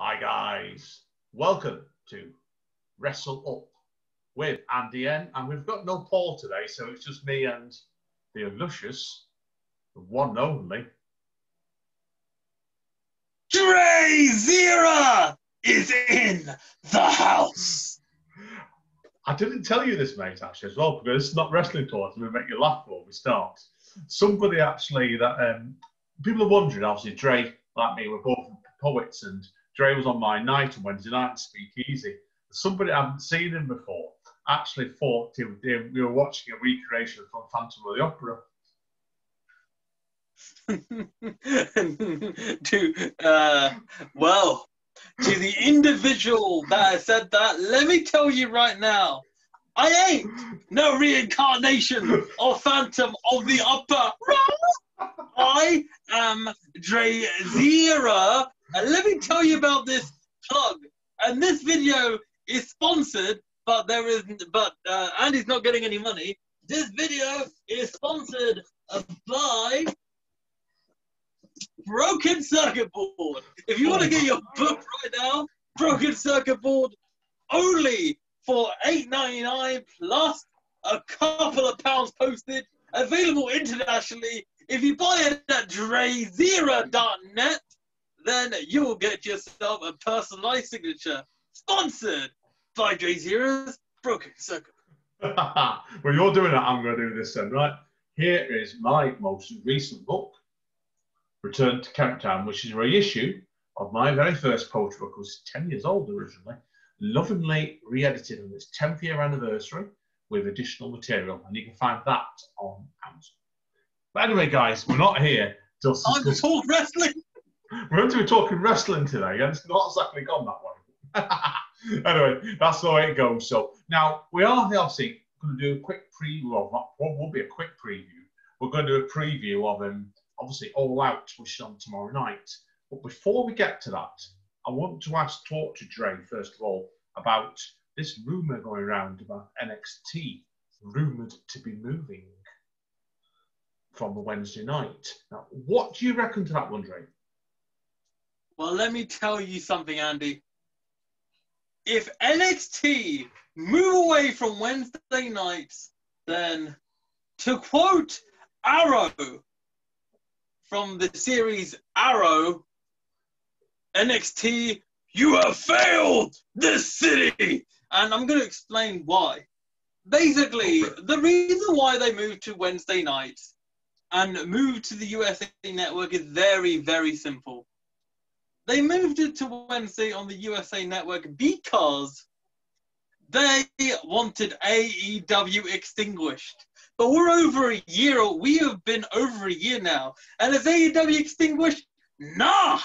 Hi guys, welcome to Wrestle Up with Andy N, and we've got no Paul today, so it's just me and the illustrious, the one and only Dray Zera is in the house. I didn't tell you this, mate, actually, as well, because it's not wrestling talk, and we make you laugh before we start. Somebody actually that people are wondering, obviously, Dray, like me, we're both poets, and Dray was on my night on Wednesday night to Speakeasy. Somebody I haven't seen him before actually thought we were watching a recreation from Phantom of the Opera. To the individual that said that, let me tell you right now, I ain't no reincarnation of Phantom of the Opera. I am Dray Zera, and let me tell you about this plug. And this video is sponsored, but Andy's not getting any money. This video is sponsored by Broken Circuit Board. If you want to get your book right now, Broken Circuit Board, only for $8.99 plus a couple of pounds postage, available internationally. If you buy it at drayzera.net, then you will get yourself a personalized signature. Sponsored by Dray Zera's Broken Circuit. When you're doing that, I'm going to do this then, right? Here is my most recent book, Return to Countdown, which is a reissue of my very first poetry book. It was 10 years old originally, lovingly re-edited on its 10th year anniversary with additional material, and you can find that on Amazon. But anyway, guys, we're not here to talk wrestling. We're going to be talking wrestling today, and it's not exactly gone that way. Anyway, that's the way it goes. So now we are obviously going to do a quick preview of what will be a quick preview. We're going to do a preview of obviously All Out, which is on tomorrow night. But before we get to that, I want to talk to Dray first of all about this rumor going around about NXT rumored to be moving from a Wednesday night. Now, what do you reckon to that one, Dray? Well, let me tell you something, Andy. If NXT move away from Wednesday nights, then to quote Arrow from the series Arrow, NXT, you have failed this city. And I'm going to explain why. Basically, the reason why they moved to Wednesday nights and moved to the USA Network is very, very simple. They moved it to Wednesday on the USA Network because they wanted AEW extinguished. But we have been over a year now. And is AEW extinguished? Nah.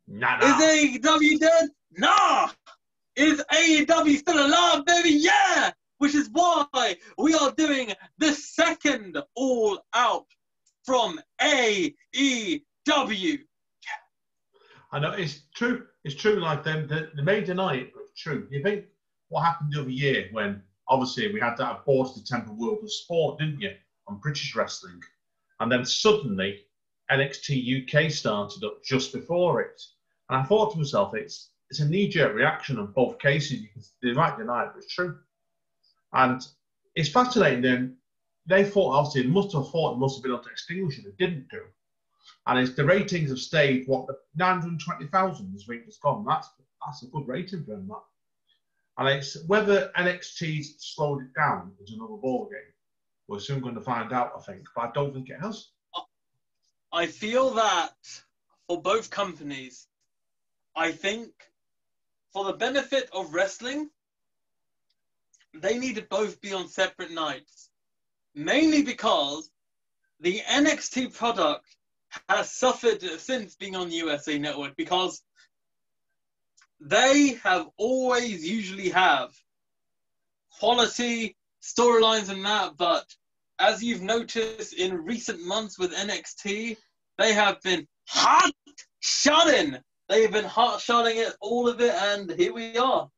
Nah. Is AEW dead? Nah. Is AEW still alive, baby? Yeah. Which is why we are doing the second All Out from AEW. I know it's true. It's true. Like they may deny it, but it's true. You think what happened the other year when obviously we had that aborted Temple World of Sport, didn't you, on British wrestling, and then suddenly NXT UK started up just before it, and I thought to myself, it's a knee-jerk reaction in both cases. They might deny it, but it's true, and it's fascinating. Then they thought obviously it must have been able to extinguish it. It didn't do. And the ratings have stayed, 920,000 this week that's gone. That's a good rating for them, that. And it's whether NXT's slowed it down is another ballgame. We're soon going to find out, I think. But I don't think it has. I feel that for both companies, I think for the benefit of wrestling, they need to both be on separate nights. Mainly because the NXT product has suffered since being on the USA Network because they have usually have quality storylines and that, but as you've noticed in recent months with NXT, they have been hot-shotting. They've been hot-shotting it, all of it, and here we are.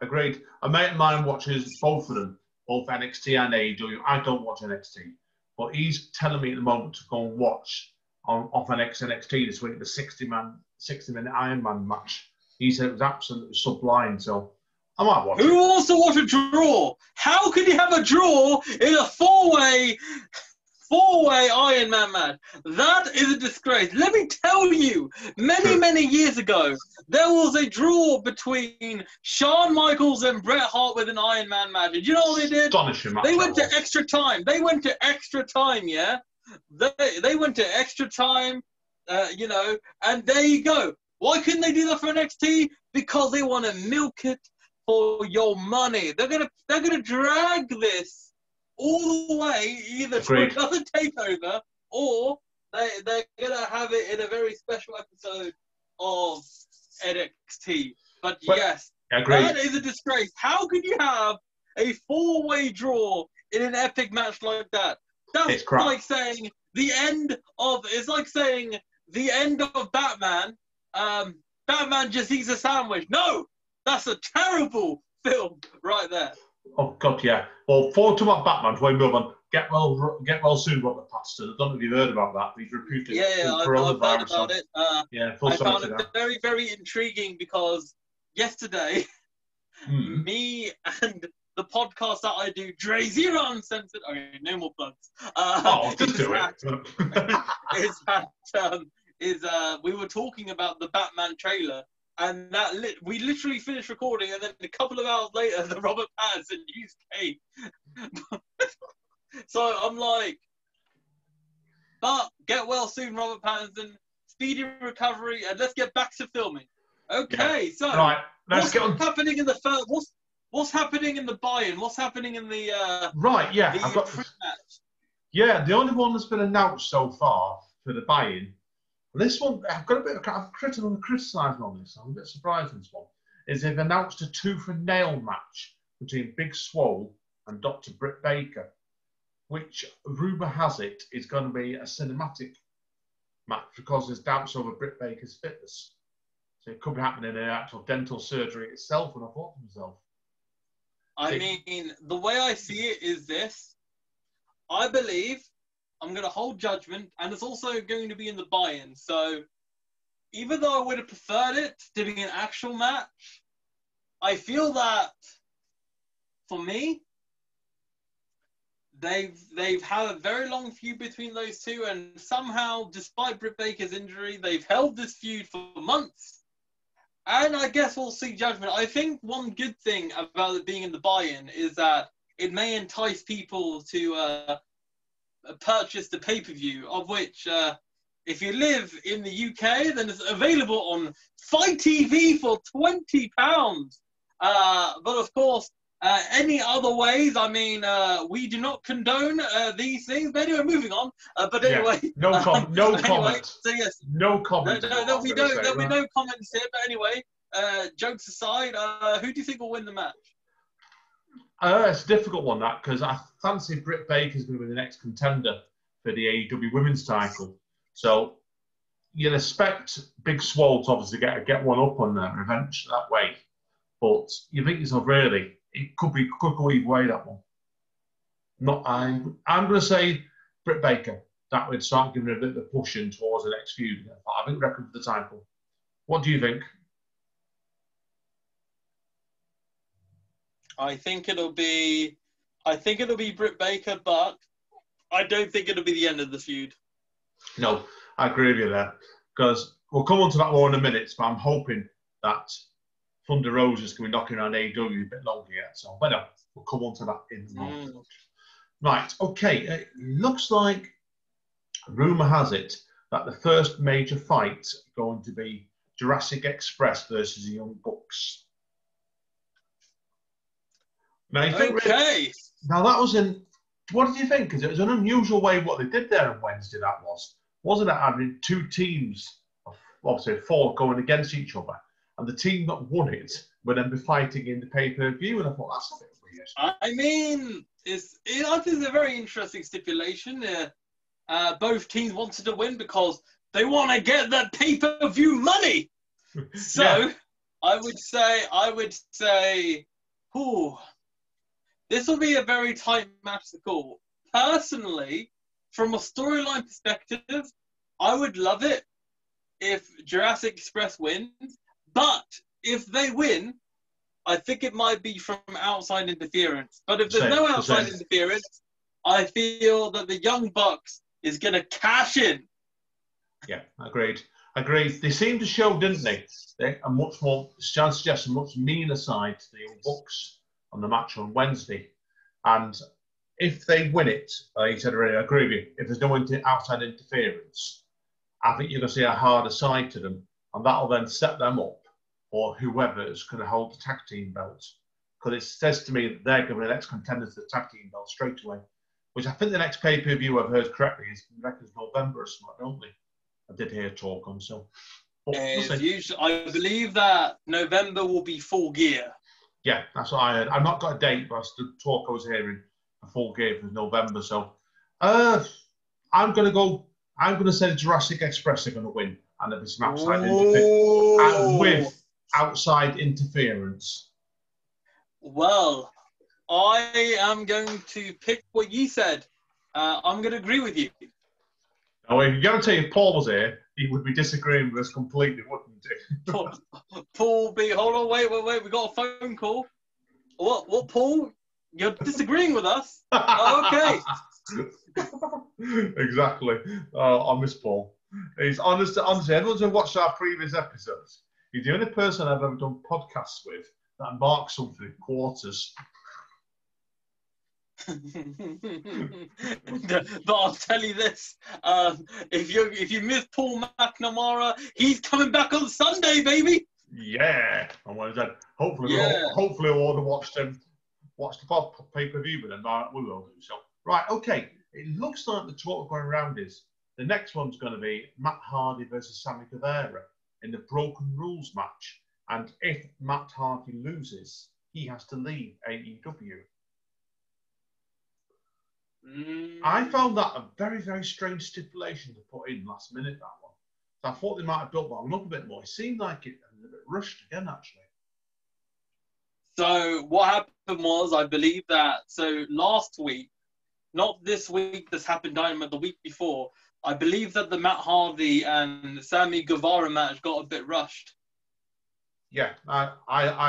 Agreed. A mate of mine watches both of them, both NXT and AEW. I don't watch NXT. But he's telling me at the moment to go and watch off NXT this week, the 60-minute Iron Man match. He said it was absolutely sublime, so I might watch it. Who also watched a draw? How could you have a draw in a four-way Iron Man match? That is a disgrace. Let me tell you, many years ago, there was a draw between Shawn Michaels and Bret Hart with an Iron Man match. And you know what they did? Astonishing match. They went to extra time. Yeah? They went to extra time, and there you go. Why couldn't they do that for NXT? Because they want to milk it for your money. They're gonna drag this all the way, either to another takeover, or they're gonna have it in a very special episode of NXT. But yes, that is a disgrace. How could you have a four-way draw in an epic match like that? That's like saying the end of Batman. Batman just eats a sandwich. No, that's a terrible film right there. Oh God, yeah. Well, forward to what Batman. Before we move on, get well soon, Robert Patterson. I don't know if you've heard about that. He's reputed. Yeah, I've heard about it. I found it very, very intriguing because yesterday, me and the podcast that I do, Dray Zera Uncensored. Okay, no more plugs. Just do it. We were talking about the Batman trailer, and we literally finished recording, and then a couple of hours later, the Robert Pattinson news came. So I'm like, but get well soon, Robert Pattinson. Speedy recovery, and let's get back to filming. Okay, yeah. So right, what's happening in the first? What's happening in the buy-in? What's happening in the I've got pre-match? Yeah, the only one that's been announced so far for the buy-in. This one, I've criticised on this. I'm a bit surprised in this one. Is they've announced a tooth and nail match between Big Swole and Dr. Britt Baker, which rumour has it is going to be a cinematic match because there's doubts over Britt Baker's fitness. So it could be happening in an actual dental surgery itself. And I thought to myself, I mean, the way I see it is this. I believe I'm going to hold judgment, and it's also going to be in the buy-in. So even though I would have preferred it to be an actual match, I feel that, for me, they've had a very long feud between those two, and somehow, despite Britt Baker's injury, they've held this feud for months. And I guess we'll see judgment. I think one good thing about it being in the buy-in is that it may entice people to purchase the pay-per-view, of which, if you live in the UK, then it's available on Fight TV for £20. But of course, any other ways, I mean, we do not condone these things. But anyway, moving on. But anyway, no comment. Anyway, so yes, no comment. There'll be no comments here. But anyway, jokes aside, who do you think will win the match? It's a difficult one, that, because I fancy Britt Baker's going to be the next contender for the AEW Women's title. So you'd expect Big Swole to obviously get one up on their revenge that way. But you think yourself, really, it could go either way, that one. I'm going to say Britt Baker. That would start giving her a bit of a push in towards the next feud. I think reckon for the title. What do you think? I think it'll be Britt Baker, but I don't think it'll be the end of the feud. No, I agree with you there. Because we'll come on to that more in a minute, but I'm hoping that Thunder Rosa's going to be knocking around AEW a bit longer yet. So, but no, we'll come on to that in a moment. Right, okay. It looks like, rumour has it, that the first major fight is going to be Jurassic Express versus the Young Bucks. Now, now that was in. What did you think? Because it was an unusual way what they did there on Wednesday. That wasn't it? Having two teams, obviously four, going against each other, and the team that won it would then be fighting in the pay-per-view. And I thought that's a bit weird. I mean, I think it's a very interesting stipulation. Both teams wanted to win because they want to get that pay-per-view money. So yeah. I would say, this will be a very tight match to call. Personally, from a storyline perspective, I would love it if Jurassic Express wins, but if they win, I think it might be from outside interference. But if there's no outside interference, I feel that the Young Bucks is going to cash in. Yeah, agreed. They seemed to show, didn't they? A much more, Jan suggests, a much meaner side to the Young Bucks on the match on Wednesday. And if they win it, like you said already, I agree with you, if there's no outside interference, I think you're going to see a harder side to them. And that'll then set them up for whoever is going to hold the tag team belts. Because it says to me that they're going to be the next contenders to the tag team belt straight away. Which I think the next pay-per-view I've heard correctly is November or something, don't they? I did hear talk on, so. I believe that November will be Full Gear. Yeah, that's what I heard. I've not got a date, but the talk I was hearing for Full Gear for November. So, I'm going to say Jurassic Express are going to win, and there'll be some outside interference. Well, I am going to pick what you said. I'm going to agree with you. Now, if you're going to tell you Paul was here, he would be disagreeing with us completely, wouldn't he? Paul B, hold on, wait, we got a phone call. What, Paul? You're disagreeing with us? Okay. Exactly. I miss Paul. He's honestly, everyone's who watched our previous episodes. He's the only person I've ever done podcasts with that marks something in quarters. But I'll tell you this: if you miss Paul McNamara, he's coming back on Sunday, baby. Yeah, and when that, hopefully we'll all watch the pay-per-view with them. We will do so. Right, okay. It looks like the talk going around is the next one's going to be Matt Hardy versus Sammy Guevara in the Broken Rules match, and if Matt Hardy loses, he has to leave AEW. I found that a very, very strange stipulation to put in last minute, that one. So I thought they might have built that one up a bit more. It seemed like it was a bit rushed again, actually. So what happened was, I believe that, so last week, not this week, this happened Dynamite the week before, I believe that the Matt Hardy and Sammy Guevara match got a bit rushed. Yeah, I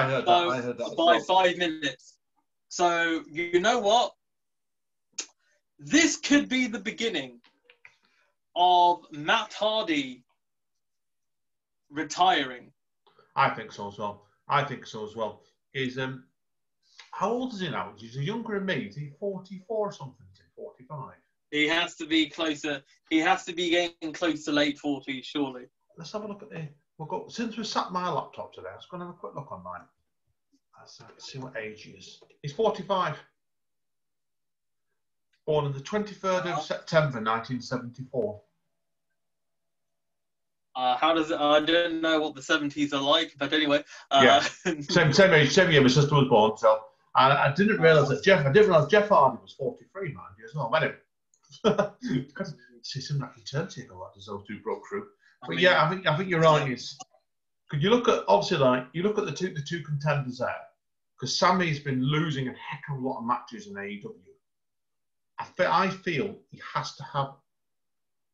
heard that. I heard that. By 5 minutes. So, you know what? This could be the beginning of Matt Hardy retiring. I think so as well. He's how old is he now? He's younger than me. Is he 44 or something? Is he 45? He has to be closer. He has to be getting close to late 40s, surely. Let's have a look at since we sat my laptop today, I was going to have a quick look online. Let's see what age he is. He's 45. Born on the 23rd of September, 1974. How does it? I don't know what the 70s are like, but anyway. Yeah. Same age, same year my sister was born. So I didn't realise that Jeff Hardy was 43, mind you, as well. Because see some like eternity ago, as those two broke through. But yeah, I think you're right. Could you look at the two contenders there? Because Sammy's been losing a heck of a lot of matches in AEW. I feel he has to have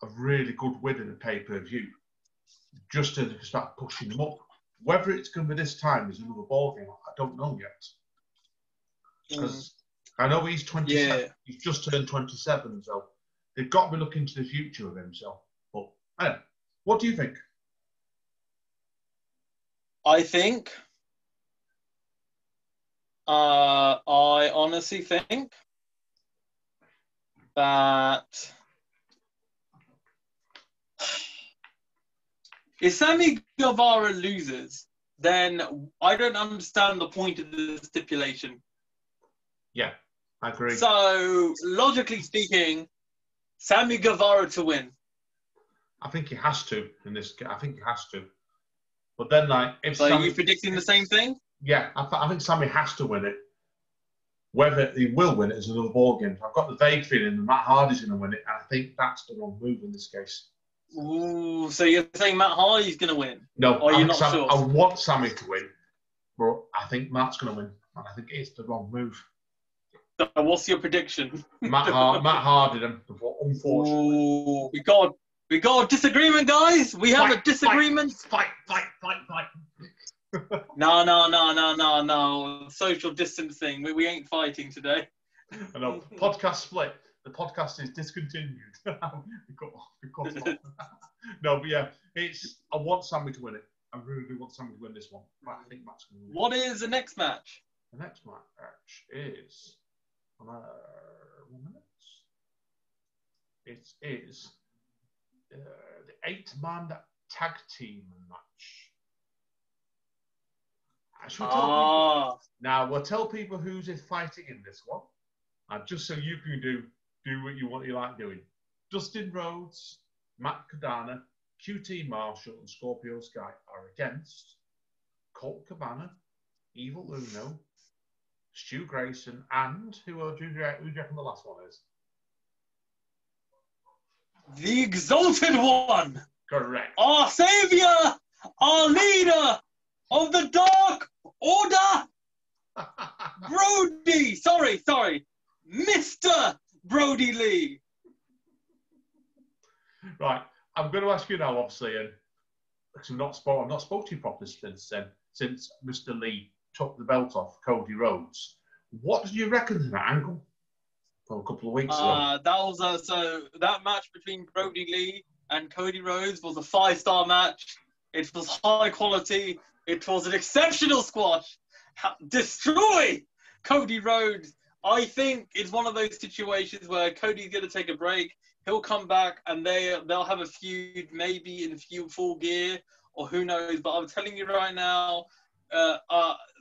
a really good win in the pay-per-view just to start pushing him up. Whether it's going to be this time is another ballgame. I don't know yet. Because I know he's 27. Yeah. He's just turned 27, so they've got to be looking to the future of him. So, but anyway, what do you think? I think, I honestly think that if Sammy Guevara loses, then I don't understand the point of the stipulation. Yeah, I agree. So, logically speaking, Sammy Guevara to win. I think he has to in this. I think he has to. But then, if so, are you predicting the same thing? Yeah, I think Sammy has to win it. Whether he will win it is another ballgame. I've got the vague feeling that Matt Hardy's going to win it, and I think that's the wrong move in this case. Ooh, so you're saying Matt Hardy's going to win? No, or you're not sure? I want Sammy to win, but I think Matt's going to win, and I think it's the wrong move. So what's your prediction? Matt Hardy, then, unfortunately. Ooh, We got a disagreement, guys. We have a disagreement. Fight. No. Social distancing. We ain't fighting today. I know. Podcast split. The podcast is discontinued. we cut off. No, but yeah, I want Sammy to win it. I really do want Sammy to win this one. But I think Matt's going to win. What is the next match? The next match is 1 minute. It is the 8-man tag team match. Now we'll tell people who's fighting in this one, and just so you can do what you like doing. Dustin Rhodes, Matt Cardona, QT Marshall, and Scorpio Sky are against Colt Cabana, Evil Uno, Stu Grayson, and who do you reckon the last one is? The Exalted One. Correct. Our savior, our leader of the Dark Order. Brody. Sorry. Mr. Brody Lee. Right. I'm going to ask you now, obviously, and because I've not spoken to you properly since Mr. Lee took the belt off Cody Rhodes. What did you reckon of that angle from a couple of weeks ago? That was so that match between Brody Lee and Cody Rhodes was a 5-star match. It was high quality. It was an exceptional squash. Destroy Cody Rhodes. I think it's one of those situations where Cody's going to take a break. He'll come back and they'll have a feud, maybe in full gear, or who knows. But I'm telling you right now,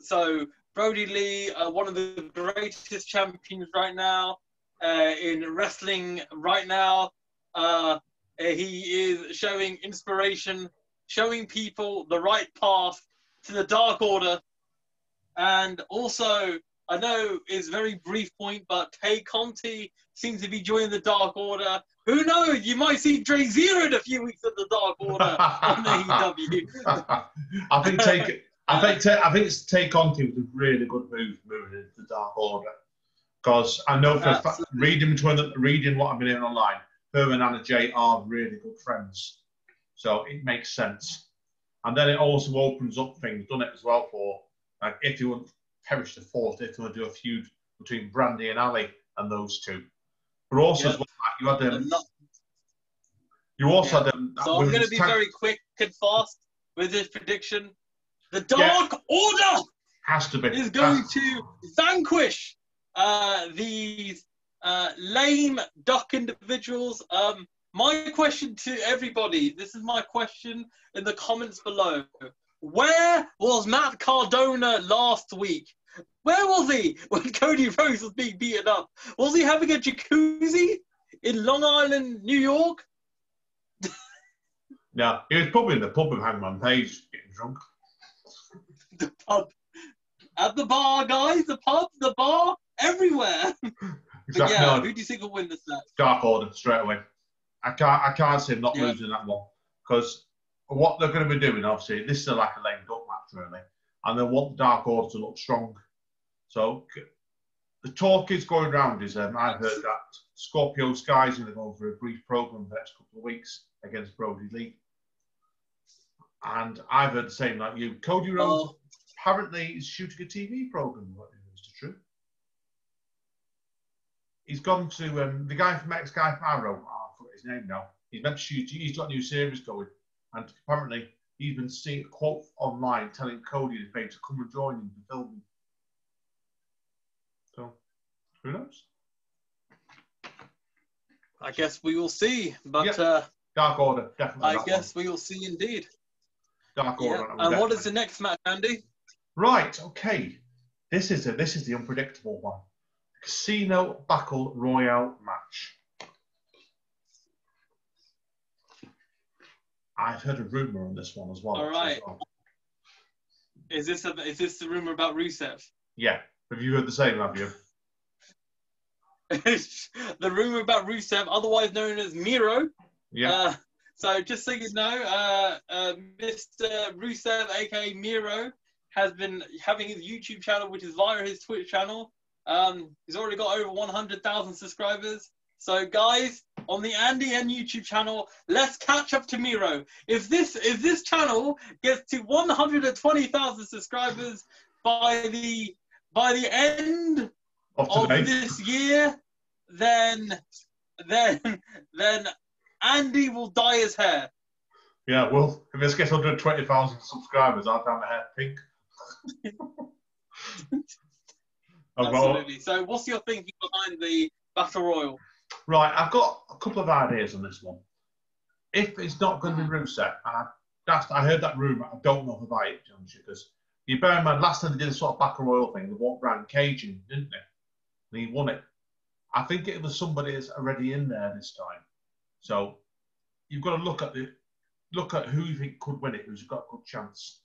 so Brody Lee, one of the greatest champions right now in wrestling right now. He is showing inspiration, showing people the right path to the Dark Order. And also, I know it's a very brief point, but Tay Conti seems to be joining the Dark Order. Who knows? You might see Dray Zera in a few weeks at the Dark Order on AEW. I think Tay Conti was a really good move moving into the Dark Order, because I know for reading what I've been hearing online, her and Anna Jay are really good friends, so it makes sense. And then it also opens up things, doesn't it, as well, for like if you want to perish the fourth, if you want to do a feud between Brandy and Ali and those two. But also as well, you had them. You also had them. So I'm going to be very quick and fast with this prediction. The Dark Order has to be is going to vanquish these lame duck individuals. My question to everybody, this is my question in the comments below. Where was Matt Cardona last week? Where was he when Cody Rhodes was being beaten up? Was he having a jacuzzi in Long Island, New York? No, he was probably in the pub with Hangman Page getting drunk. The pub. At the bar, guys. The pub, the bar, everywhere. Exactly. Yeah, who do you think will win this match? Dark Order, straight away. I can't see him not losing that one, because what they're going to be doing, obviously, this is like a lame duck match, really, and they want the Dark Order to look strong. So the talk is going around is I've heard that Scorpio Sky is going to go for a brief program the next couple of weeks against Brody Lee, and I've heard the same like you. Cody Rhodes apparently is shooting a TV program. What is true? He's gone to the guy from X-Guy Arrow. I forgot his name now. He's meant to shoot. He's got a new series going. And apparently, he's been seeing a quote online telling Cody to come and join him for filming. So, who knows? I guess we will see. But Dark Order, definitely. I guess we will see indeed. Dark Order. Yeah. And what is the next match, Andy? Right. Okay. This is the unpredictable one. Casino Battle Royale match. I've heard a rumor on this one as well. All right. Is this the rumor about Rusev? Yeah. Have you heard the same? Have you? The rumor about Rusev, otherwise known as Miro. Yeah. So just so you know, Mr. Rusev, aka Miro, has been having his YouTube channel, which is via his Twitch channel. He's already got over 100,000 subscribers. So guys, on the Andy N YouTube channel. Let's catch up to Miro. If this channel gets to 120,000 subscribers by the end of this year, then Andy will dye his hair. Yeah, well, if this gets 120,000 subscribers, I'll dye my hair pink. Absolutely. So what's your thinking behind the Battle Royal? Right, I've got a couple of ideas on this one. If it's not going to be Rusev, and I heard that rumour, I don't know about it, because you bear in mind, last time they did a sort of Battle Royal thing, they walked around Cage in, didn't they? And he won it. I think it was somebody that's already in there this time. So you've got to look at who you think could win it, who's got a good chance.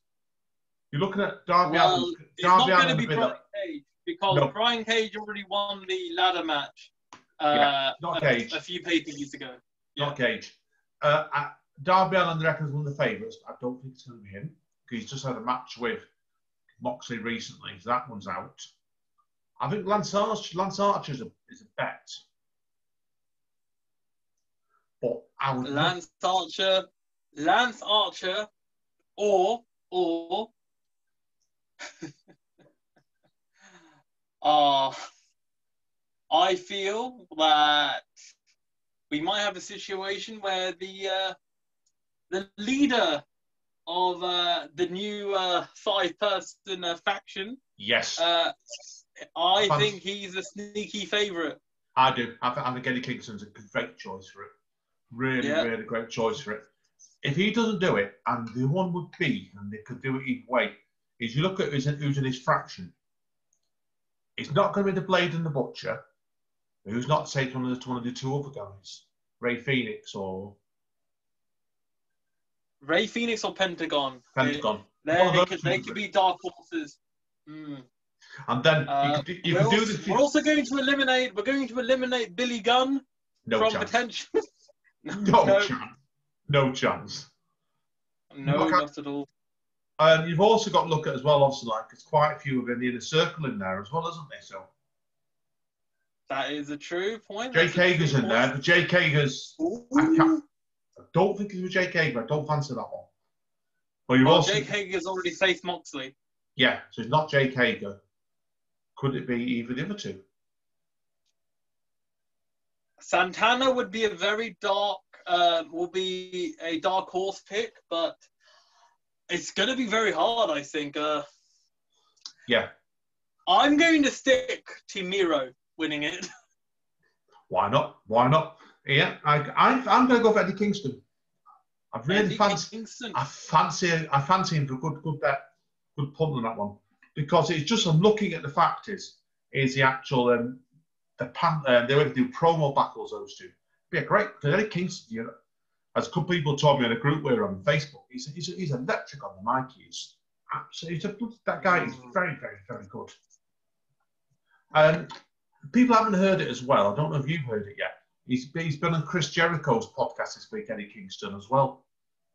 You're looking at Darby Allin. It's not going to be Brian Cage, because Brian Cage already won the ladder match not Cage. A few pay-per-views ago. Not Cage. Darby Allin, I reckon, is one of the favourites. I don't think it's going to be him, because he's just had a match with Moxley recently, so that one's out. I think Lance Archer is a bet. But I would Lance Archer, or I feel that we might have a situation where the leader of the new 5-person faction. Yes. I think he's a sneaky favourite. I do. I think Eddie Kingston's a great choice for it. Really great choice for it. If he doesn't do it, and the one would be, and they could do it either way, is you look at who's in his fraction. It's not going to be the Blade and the Butcher. Who's not taking one of the two other guys? Ray Phoenix or Pentagon. Pentagon. They could be dark horses. Mm. And then you could do this. We're also going to eliminate. We're going to eliminate Billy Gunn from potential. No chance. No, not at all. And you've also got to look at as well, obviously, like there's quite a few within the inner circle in there as well, isn't there? So that is a true point. Jake Hager's in there, but Jake Hager's. I don't think he's with Jake Hager. I don't fancy that one. But Jake Hager's already faced Moxley. Yeah, so it's not Jake Hager. Could it be either the other two? Santana would be a dark horse pick, but it's going to be very hard, I think. Yeah. I'm going to stick to Miro winning it. Why not? Yeah, I'm going to go for Eddie Kingston. I fancy him for a good bet, good punt on that one, because it's just I'm looking at the fact is the actual they would do promo battles, those two. Be great because Eddie Kingston, you know, as a couple people told me in a group we were on Facebook, he's electric on the mic. He's absolutely that guy is very, very, very good. People haven't heard it as well. I don't know if you've heard it yet. He's been on Chris Jericho's podcast this week, Eddie Kingston, as well.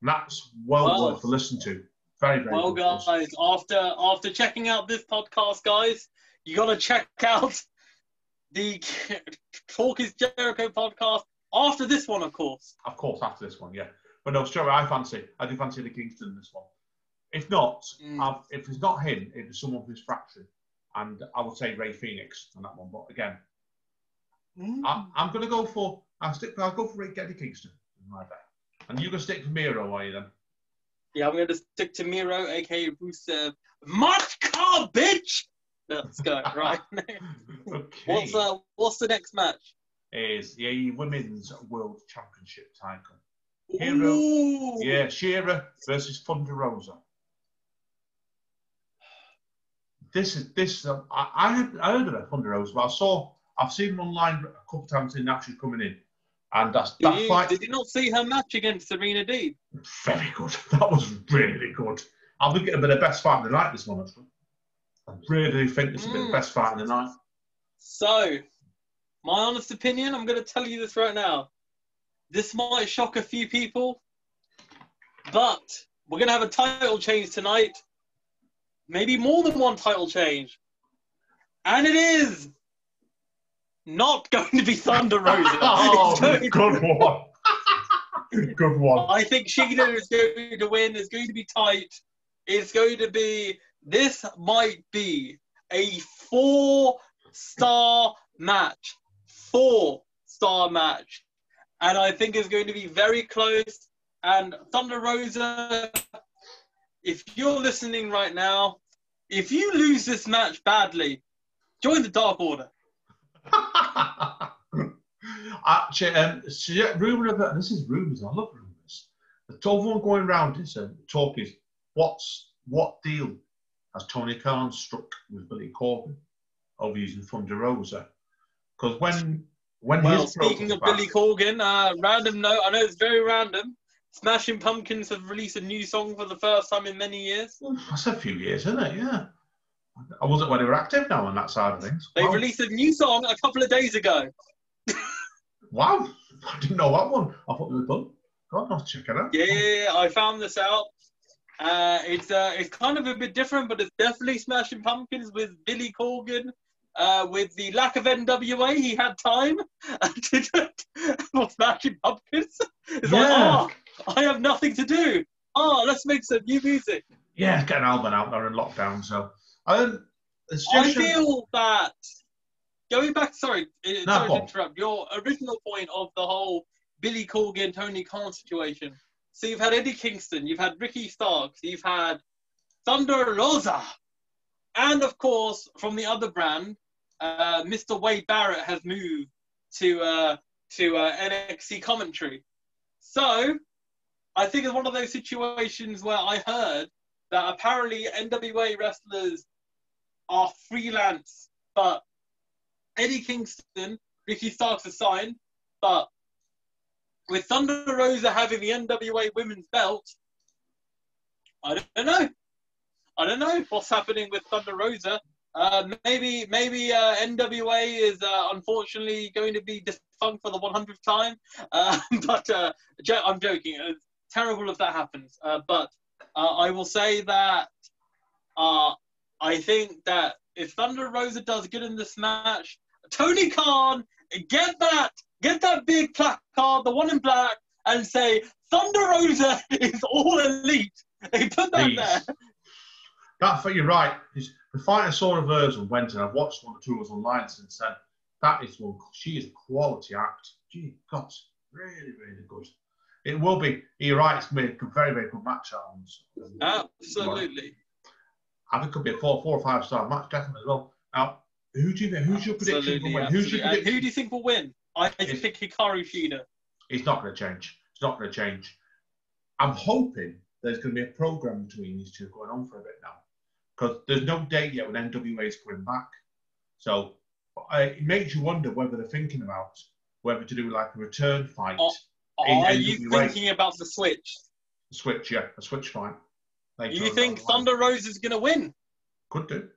And that's worth to listen to. Very, very well, good. Guys, after checking out this podcast, guys, you got to check out the Talk is Jericho podcast after this one, of course. Of course, after this one, yeah. But no, straight away, I do fancy Eddie Kingston in this one. If not, if it's not him, it's someone from his fraction. And I would say Ray Phoenix on that one. But again, I'm going to go for... I'll go for Eddie Kingston. And you're going to stick to Miro, are you then? Yeah, I'm going to stick to Miro, a.k.a. Rusev. March car, bitch! Let's go, right. Okay. What's the next match? Is the Women's World Championship title. Shera versus Thunder Rosa. I heard of Thunder Rosa, but I've seen her online a couple of times in actually coming in. And that fight. Did you not see her match against Serena Deeb? Very good. That was really good. I think it'll be the best fight of the night, this one, actually. I really think this will be the best fight of the night. So, my honest opinion, I'm going to tell you this right now. This might shock a few people, but we're going to have a title change tonight. Maybe more than one title change. And it is not going to be Thunder Rosa. Oh, good one. Good one. I think Shida is going to win. It's going to be tight. It's going to be... This might be a 4-star match. 4-star match. And I think it's going to be very close. And Thunder Rosa, if you're listening right now, if you lose this match badly, join the Dark Order. Actually, rumour about this is rumours. I love rumours. The top one going round is talk is what deal has Tony Khan struck with Billy Corgan over using Thunder Rosa? Because when speaking of Billy Corgan, random note. I know it's very random. Smashing Pumpkins have released a new song for the first time in many years. That's a few years, isn't it? Yeah. I wasn't when they were active now on that side of things. They released a new song a couple of days ago. Wow. I didn't know that one. I thought they were done. God, I'll check it out. Yeah, I found this out. It's kind of a bit different, but it's definitely Smashing Pumpkins with Billy Corgan. With the lack of NWA, he had time to do for Smashing Pumpkins. It's like, I have nothing to do. Let's make some new music. Yeah, get an album out. They're in lockdown, so... I feel that... Going back, sorry to interrupt, your original point of the whole Billy Corgan, Tony Khan situation. So you've had Eddie Kingston, you've had Ricky Starks, you've had Thunder Rosa. And of course, from the other brand, Mr. Wade Barrett has moved to NXT commentary. So, I think it's one of those situations where I heard that apparently NWA wrestlers are freelance, but Eddie Kingston, Ricky Starks are signed, but with Thunder Rosa having the NWA women's belt, I don't know what's happening with Thunder Rosa. Maybe NWA is unfortunately going to be defunct for the 100th time. But I'm joking. It's terrible if that happens. But I will say that I think that if Thunder Rosa does good in this match, Tony Khan, get that big placard, the one in black, and say Thunder Rosa is all elite. They put that there. You're right. The fight I saw of hers and went, and I've watched one or two of us online since then. That is one. She is a quality act. Gee, God, really, really good. It will be. You're right. It's going to be a very, very good match. Absolutely. I think it could be a 4 or 5 star match, definitely as well. Now, who's your prediction will win? Who's your prediction? Who do you think will win? I think Hikaru Shida. It's not going to change. It's not going to change. I'm hoping there's going to be a program between these two going on for a bit now. Because there's no date yet when NWA is coming back. So it makes you wonder whether they're thinking about whether to do like a return fight. Are you thinking about the switch? The switch, yeah. A switch fight. You think Thunder Rosa is going to win? Could do.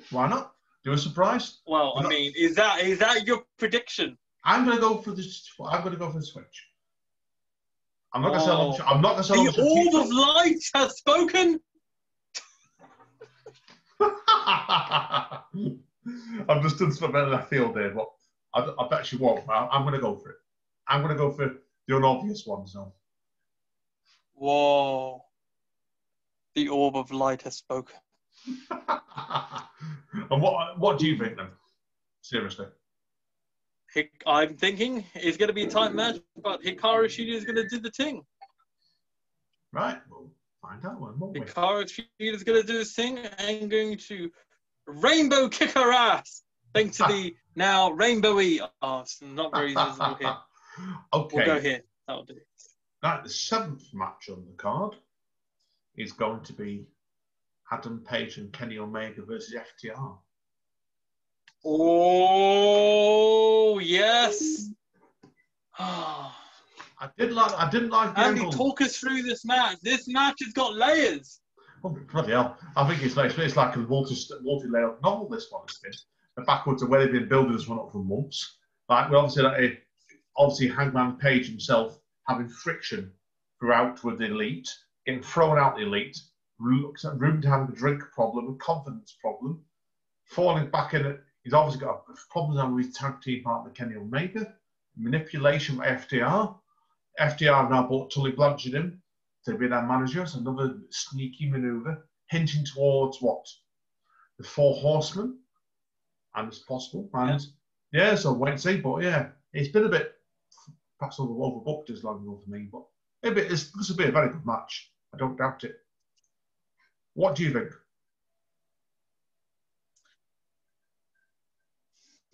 Why not? Do a surprise. Well, is that your prediction? I'm going to go for the switch. I'm not going to sell. The Orb of Light has spoken. I've just done something better than I feel, Dave, but I bet you won't. I'm going to go for it. I'm going to go for the unobvious ones now. Whoa. The Orb of Light has spoken. And what do you think then? Seriously. I'm thinking it's going to be a tight match, but Hikaru Shida is going to do the thing. Right. Well, find out one, won't we? Hikaru Shida is going to do his thing and going to rainbow kick her ass. Thanks to the now rainbowy. Oh, it's not very visible here. Okay. We'll go here. That'll do. Right, the 7th match on the card is going to be Adam Page and Kenny Omega versus FTR. Oh yes. I didn't like the Andy, angle. talk us through this match. This match has got layers. Oh, bloody hell. I think it's like a multi-layered novel, this one has been. The backwards of where they've been building this one up for months. Like, we obviously Hangman Page himself having friction throughout with the Elite, getting thrown out the Elite, room to have a drink problem, a confidence problem, falling back in He's obviously got problems now with his tag team partner Kenny Omega, manipulation by FTR. FTR have now brought Tully Blanchard in to be their manager. It's another sneaky maneuver, hinting towards what? The Four Horsemen, and it's possible. And yeah, so wait and see. But yeah, it's been a bit perhaps overbooked as long enough for me. But this will be a very good match. I don't doubt it. What do you think?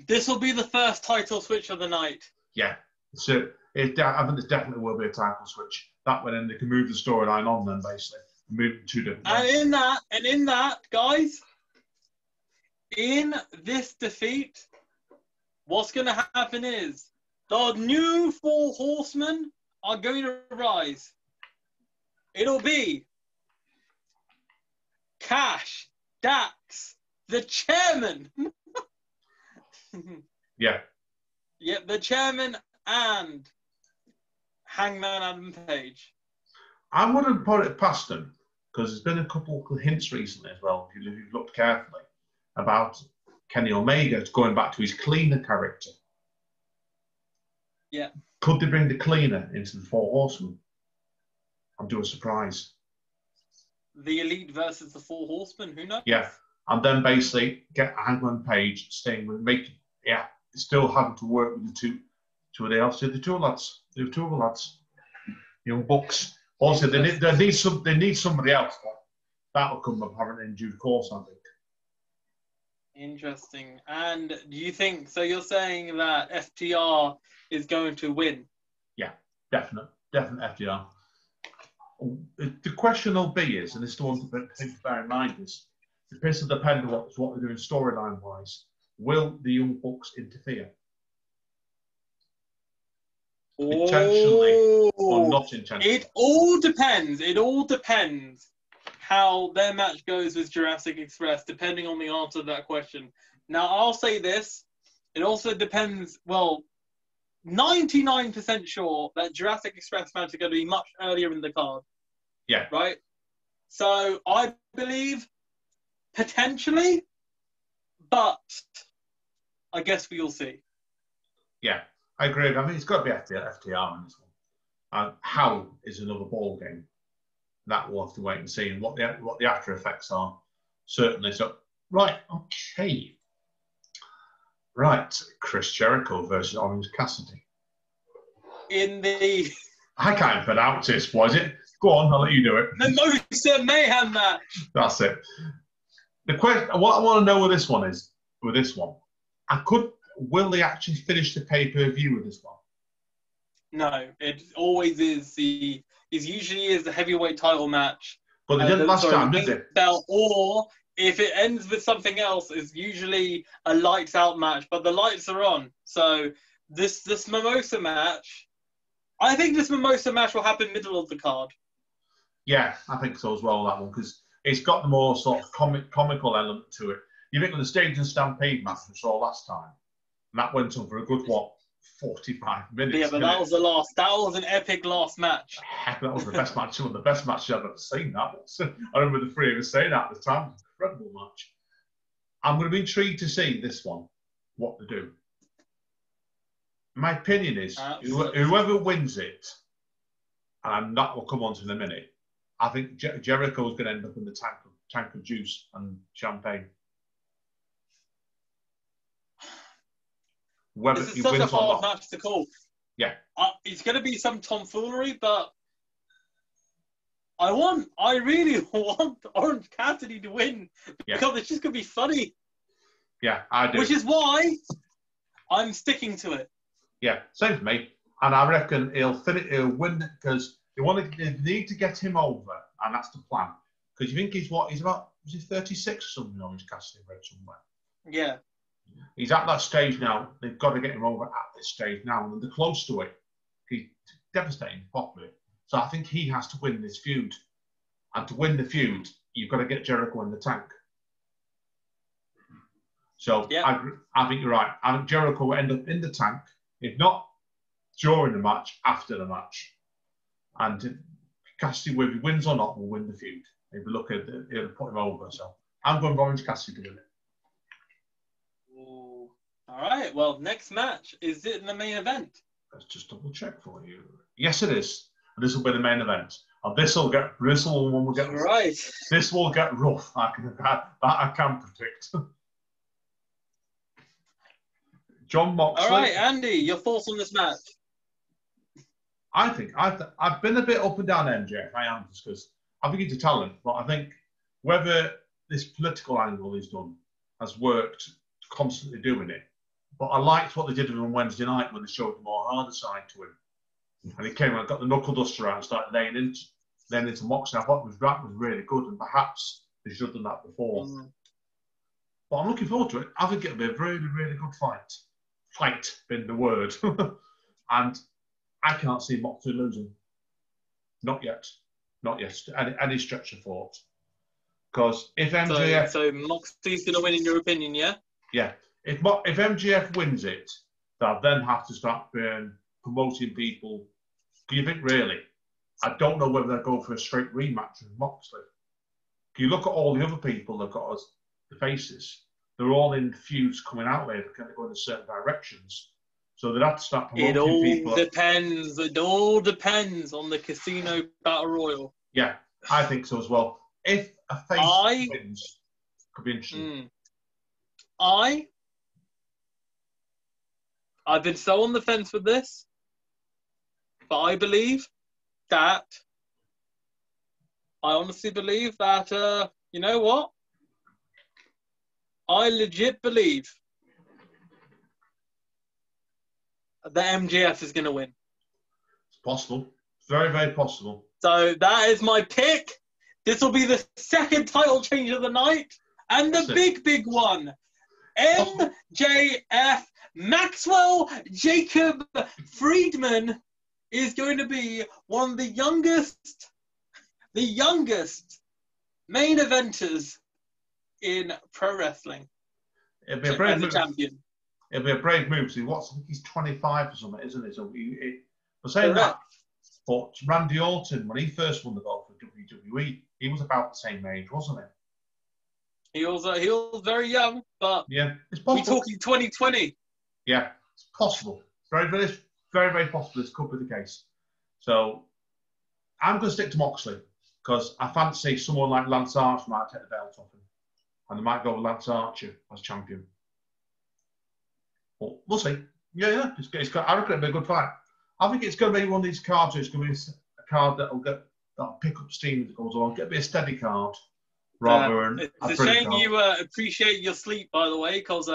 This will be the first title switch of the night. Yeah, so I think there definitely will be a title switch. That way, then they can move the storyline on. Then basically, move two different. And in that, guys, in this defeat, what's going to happen is the new Four Horsemen are going to rise. It'll be Cash, Dax, the chairman. Yeah. Yep, the chairman and Hangman Adam Page. I wouldn't put it past them because there's been a couple of hints recently as well, if you've looked carefully, about Kenny Omega going back to his cleaner character. Yeah. Could they bring the cleaner into the Four Horsemen and do a surprise? The Elite versus the Four Horsemen, who knows? Yeah. And then basically get Hangman Page staying with still having to work with the two of the lads. The two of the lads. Young Bucks. Also, they need somebody else, but that'll come apparently in due course, I think. Interesting. And do you think, so you're saying that FTR is going to win? Yeah, definite FTR. The question will be is, and this is the one to bear in mind, is it will depend on what they're doing storyline wise. Will the Young Bucks interfere? Intentionally or not intentionally? It all depends. It all depends how their match goes with Jurassic Express, depending on the answer to that question. Now, I'll say this. It also depends, 99% sure that Jurassic Express match are going to be much earlier in the card. Yeah. Right? So, I believe potentially, but I guess we'll see. Yeah, I agree. I mean, it's got to be FTR in this one. How is another ball game? That we'll have to wait and see, and what the after effects are. Certainly. So, right, okay. Right, Chris Jericho versus Orange Cassidy. I can't pronounce this, was it? Go on, I'll let you do it. Mimosa Mayhem match. That's it. The question, what I want to know with this one, will they actually finish the pay-per-view with this one? No, it always is it usually is the heavyweight title match. But they didn't last time, did they? Belt, or if it ends with something else, it's usually a lights out match, but the lights are on. So this Mimosa match, I think this Mimosa match will happen middle of the card. Yeah, I think so as well, that one, because it's got the more sort of comical element to it. You think of the Stage and Stampede match we saw last time, and that went on for a good, 45 minutes. Yeah, but that was an epic last match. Heck, that was the best match, one of the best matches I've ever seen, that was. I remember the three of us saying that at the time. Incredible match. I'm going to be intrigued to see this one, what they do. My opinion is, whoever wins it, and that will come on to in a minute, I think Jericho's going to end up in the tank of juice and champagne. Whether this is such a hard match to call. Yeah. It's going to be some tomfoolery, but I really want Orange Cassidy to win because it's just going to be funny. Yeah, I do. Which is why I'm sticking to it. Yeah, same for me. And I reckon he'll win because they need to get him over, and that's the plan. Because you think he's 36 or something, Orange Cassidy, read somewhere. Yeah. He's at that stage now. They've got to get him over at this stage now, and they're close to it. He's devastating popular. So I think he has to win this feud. And to win the feud, you've got to get Jericho in the tank. So I think you're right. I think Jericho will end up in the tank, if not during the match, after the match. And Cassidy, whether he wins or not, will win the feud. If you look at it, it'll put him over. So I'm going for Orange Cassidy to win it. Ooh. All right. Well, next match, is it in the main event? Let's just double check for you. Yes, it is. And this will be the main event. And this will get rough. This will get rough. I can predict. John Moxley. All right, Andy, your thoughts on this match? I think I've been a bit up and down MJF. I am, just because I think he's a talent, but I think whether this political angle he's done has worked, constantly doing it. But I liked what they did on Wednesday night when they showed the more harder side to him. And he came and got the knuckle duster out and started laying into Moxley. I thought that was really good, and perhaps they should have done that before. But I'm looking forward to it. I think it'll be a really, really good fight. Fight being the word. And I can't see Moxley losing. Not yet. Not yet. Any stretch of thought. Because if MJF... So Moxley's going to win in your opinion, yeah? Yeah. If MJF wins it, they'll then have to start promoting people. Do you think really? I don't know whether they'll go for a straight rematch with Moxley. If you look at all the other people they've got as the faces, they're all in feuds coming out there. They're kind of going in certain directions. So they'd have to start promoting people. It all depends on the Casino Battle Royal. Yeah, I think so as well. If a face wins, could be interesting. I've been so on the fence with this, but I honestly believe that, you know what? I legit believe that MJF is going to win. It's possible. It's very, very possible. So that is my pick. This will be the second title change of the night. And the big one. MJF Maxwell Jacob Friedman is going to be one of the youngest main eventers in pro wrestling. It'll be a brave move. Champion. It'll be a brave move. See, he's 25 or something, isn't he? So we're saying that. But Randy Orton, when he first won the belt for WWE, he was about the same age, wasn't he? He was very young, but yeah, it's possible. We're talking 2020. Yeah, it's possible. Very, very, very, very possible. This could be the case. So I'm going to stick to Moxley because I fancy someone like Lance Archer might take the belt off him, and they might go with Lance Archer as champion. But we'll see. Yeah. I reckon it'll be a good fight. I think it's going to be one of these cards. It's going to be a card that'll pick up steam as it goes on. It'll be a steady card. It's a shame you appreciate your sleep, by the way, because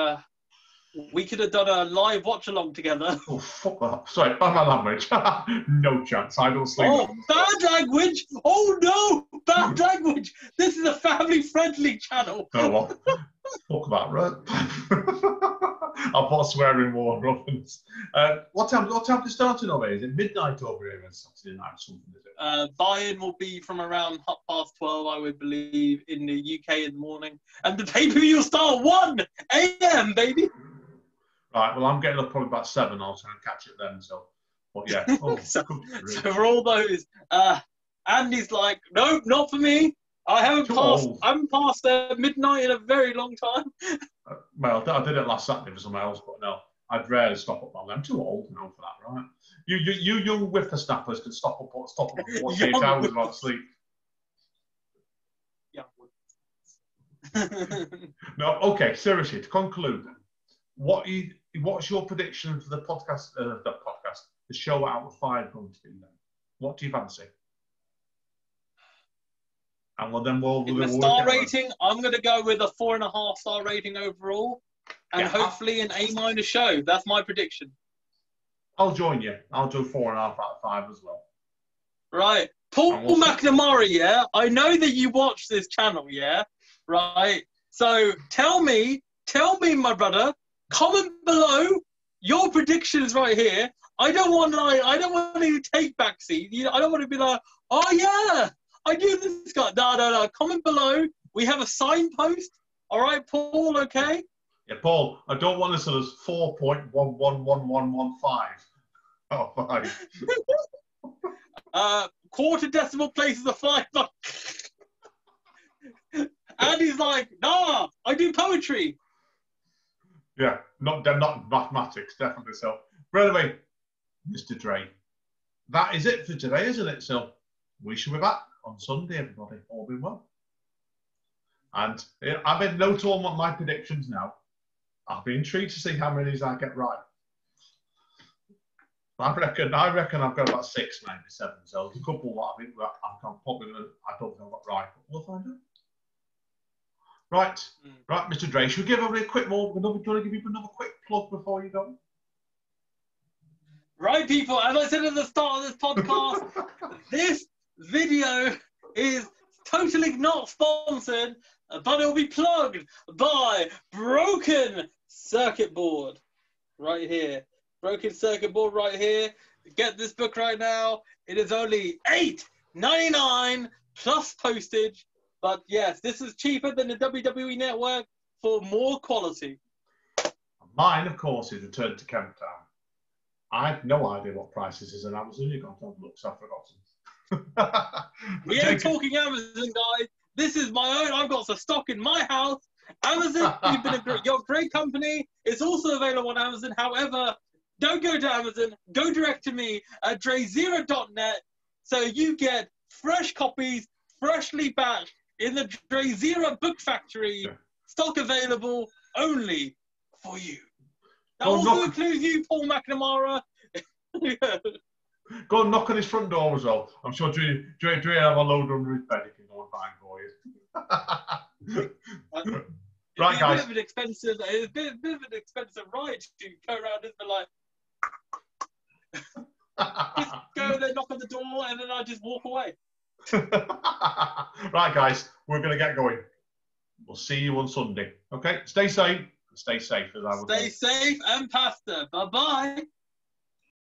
we could have done a live watch along together. Oh, fuck that. Sorry, bad language. No chance. I don't sleep. Oh, bad language. Oh, no. Bad language. This is a family-friendly channel. Oh, well. Fuck that, right? I'll put swearing more ruffins. What time is it starting over here? Is it midnight over here on Saturday night or something, is it? Buy-in will be from around 12:30, I would believe, in the UK in the morning. And the pay-per-view will start at 1 a.m., baby. Right, well, I'm getting up probably about 7. I'll try and catch it then. So, but yeah. Oh, so for all those, Andy's like, nope, not for me. I haven't passed midnight in a very long time. Well, I did it last Saturday for something else, but no, I'd rarely stop up. I'm too old now for that, right? You young whippersnappers can stop up 48 hours without sleep. Yeah. No, okay. Seriously, to conclude, then, what's your prediction for the podcast? The show out of 5 going to be then? What do you fancy? And the star rating, I'm going to go with a 4.5 star rating overall, and hopefully an A- show. That's my prediction. I'll join you. I'll do 4.5 out of 5 as well. Right, Paul McNamara. Yeah, I know that you watch this channel. Yeah, right. So tell me, my brother. Comment below your predictions right here. I don't want to take backseat. I don't want to be like, oh yeah, I knew this guy. No. Comment below. We have a signpost. All right, Paul, okay? Yeah, Paul, I don't want this as 4.111115. Oh, 5. Quarter decimal places of 5. And he's like, nah, I do poetry. Yeah, not mathematics, definitely so. But anyway, Mr. Dray, that is it for today, isn't it? So we shall be back on Sunday, everybody. All being well. And I've made note on my predictions now. I'll be intrigued to see how many of these I get right. I reckon I've got about 6, maybe 7. So there's a couple that I think I don't think I've got right, but we'll find out. Right, Mr. Dray, should we give everybody a quick more? Do you want to give you another quick plug before you go? Right, people, as I said at the start of this podcast, this video is totally not sponsored, but it will be plugged by Broken Circuit Board. Right here. Broken Circuit Board right here. Get this book right now. It is only $8.99 plus postage. But yes, this is cheaper than the WWE Network for more quality. Mine, of course, is Return to Camptown. I have no idea what price this is on Amazon. You've got to have a look, so I've forgotten. We ain't talking Amazon, guys. This is my own. I've got some stock in my house. Amazon, you've been you're a great company. It's also available on Amazon. However, don't go to Amazon. Go direct to me at DrayZera.net so you get fresh copies, freshly batched, in the Dray Zera Book Factory, stock available only for you. That also includes you, Paul McNamara. Go and knock on his front door as well. I'm sure Dray have a load under his bed. He can go and find for you. Right, guys. It's a bit of an expensive ride to go around and be like, just go there, knock on the door, and then I just walk away. Right, guys, we're going to get going. We'll see you on Sunday. Okay, stay safe. Stay safe, as I would say. Stay safe and pasta. Bye-bye.